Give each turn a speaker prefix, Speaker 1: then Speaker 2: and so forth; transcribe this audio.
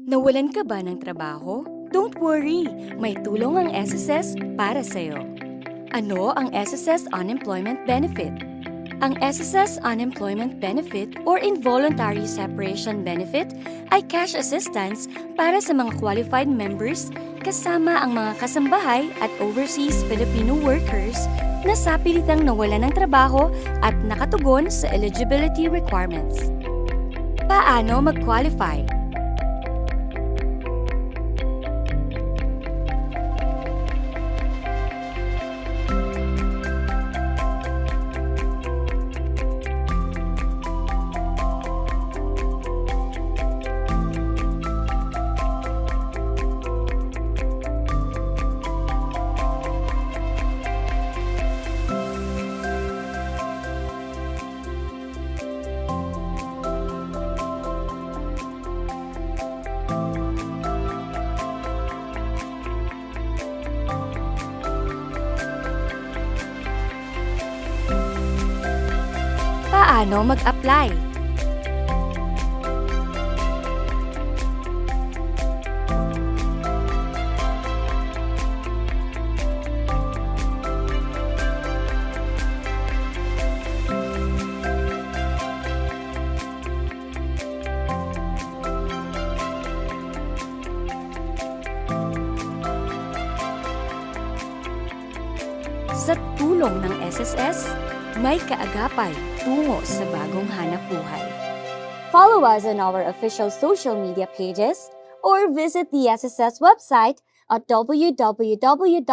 Speaker 1: Nawalan ka ba ng trabaho? Don't worry, may tulong ang SSS para sa'yo. Ano ang SSS Unemployment Benefit? Ang SSS Unemployment Benefit or Involuntary Separation Benefit ay cash assistance para sa mga qualified members kasama ang mga kasambahay at overseas Filipino workers na sapilitang nawalan ng trabaho at nakatugon sa eligibility requirements. Paano mag-qualify? Paano mag-apply? Sa tulong ng SSS, may kaagapay tungo sa bagong hanapbuhay. Follow us on our official social media pages or visit the SSS website at www.sss.gov.ph.